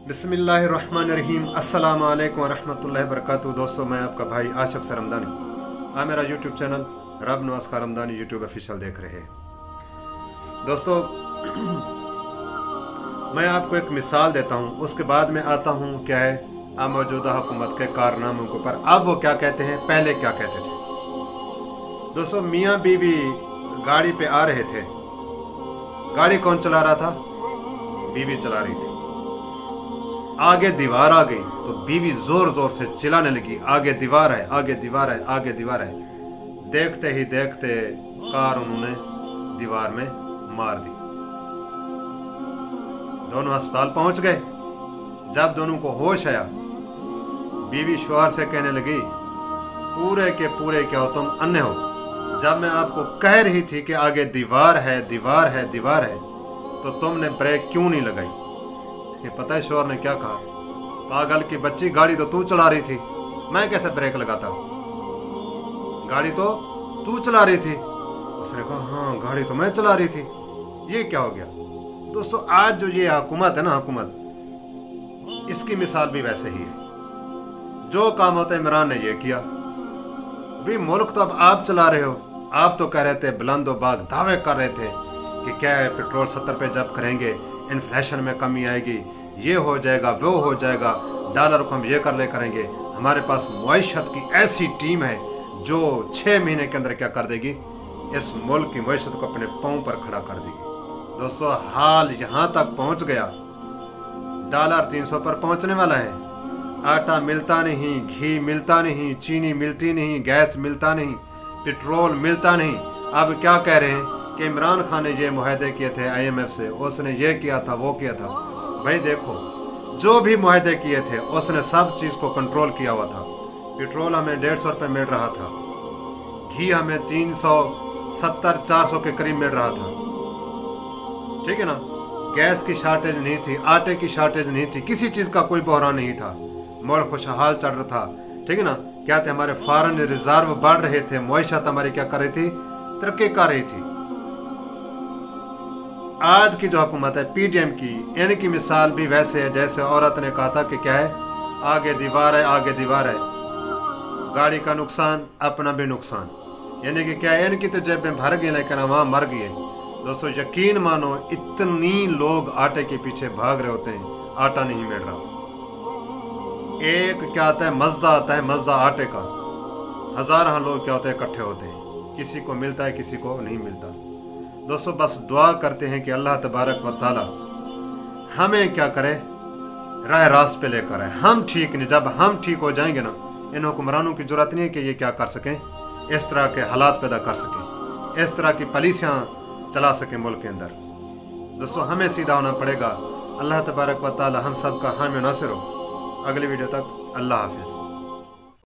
बिस्मिल्लाहिर्रहमानिर्रहीम। अस्सलाम वालेकुम वरहमतुल्लाहि वबरकातुहू। दोस्तों, मैं आपका भाई आशिक सरमदानी आप मेरा यूट्यूब चैनल रब नवाज खारमदानी यूट्यूब ऑफिशियल देख रहे हैं। दोस्तों, मैं आपको एक मिसाल देता हूँ, उसके बाद में आता हूँ क्या है अब मौजूदा हुकूमत के कारनामों के ऊपर। अब वो क्या कहते हैं, पहले क्या कहते थे। दोस्तों, मियाँ बीवी गाड़ी पे आ रहे थे। गाड़ी कौन चला रहा था? बीवी चला रही थी। आगे दीवार आ गई तो बीवी जोर जोर से चिल्लाने लगी, आगे दीवार है, आगे दीवार है, आगे दीवार है। देखते ही देखते कार उन्होंने दीवार में मार दी। दोनों अस्पताल पहुंच गए। जब दोनों को होश आया, बीवी शौहर से कहने लगी, पूरे के पूरे क्या हो तुम अन्य हो। जब मैं आपको कह रही थी कि आगे दीवार है, दीवार है, दीवार है, तो तुमने ब्रेक क्यों नहीं लगाई। ये पता है शौहर ने क्या कहा? पागल की बच्ची, गाड़ी तो तू चला रही थी, मैं कैसे ब्रेक लगाता? गाड़ी तो तू चला रही थी। उसने कहा, हाँ गाड़ी तो मैं चला रही थी, ये क्या हो गया। दोस्तों, आज जो ये हुकूमत है ना, हुकूमत, इसकी मिसाल भी वैसे ही है। जो काम होता है इमरान ने ये किया। भी मुल्क तो अब आप चला रहे हो। आप तो कह रहे थे, बुलंदो बाग दावे कर रहे थे कि क्या है, पेट्रोल 70 पे जब करेंगे इन्फ्लेशन में कमी आएगी, ये हो जाएगा, वो हो जाएगा, डॉलर को हम ये कर ले करेंगे। हमारे पास मुआशत की ऐसी टीम है जो 6 महीने के अंदर क्या कर देगी, इस मुल्क की मुआशत को अपने पांव पर खड़ा कर देगी। दोस्तों, हाल यहाँ तक पहुँच गया, डॉलर 300 पर पहुँचने वाला है। आटा मिलता नहीं, घी मिलता नहीं, चीनी मिलती नहीं, गैस मिलता नहीं, पेट्रोल मिलता नहीं। अब क्या कह रहे हैं कि इमरान खान ने ये मुआहदे किए थे IMF से, उसने ये किया था, वो किया था। भाई देखो, जो भी मुआहदे किए थे उसने सब चीज़ को कंट्रोल किया हुआ था। पेट्रोल हमें 150 रुपये मिल रहा था, घी हमें 370-400 के करीब मिल रहा था, ठीक है ना। गैस की शार्टेज नहीं थी, आटे की शार्टेज नहीं थी, किसी चीज़ का कोई बहरान नहीं था। मुल्क खुशहाल चल रहा था, ठीक है ना। क्या थे, हमारे फॉरेन रिजर्व बढ़ रहे थे, मुआशत हमारी क्या कर रही थी, तरक्की कर रही थी। आज की जो हुकूमत है PDM की, इनकी मिसाल भी वैसे है जैसे औरत ने कहा था कि क्या है, आगे दीवार है, आगे दीवार है, गाड़ी का नुकसान, अपना भी नुकसान। यानी कि क्या है, इनकी तो जेब में भर गई लेकिन वहाँ मर गई। दोस्तों, यकीन मानो, इतनी लोग आटे के पीछे भाग रहे होते हैं, आटा नहीं मिल रहा। एक क्या आता है, मज़दा आता है, मज़दा आटे का। हज़ारों लोग क्या होते हैं, इकट्ठे होते हैं, किसी को मिलता है, किसी को नहीं मिलता। दोस्तों, बस दुआ करते हैं कि अल्लाह तबारक व तआला हमें क्या करे, राह रास्त पे लेकर आए। हम ठीक नहीं, जब हम ठीक हो जाएंगे ना, इन हुक्मरानों की जरूरत नहीं है कि ये क्या कर सकें, इस तरह के हालात पैदा कर सकें, इस तरह की पॉलिसियाँ चला सकें मुल्क के अंदर। दोस्तों, हमें सीधा होना पड़ेगा। अल्लाह तबारक व तआला हम सब का हामी नासिर हो। अगली वीडियो तक अल्लाह हाफिज़।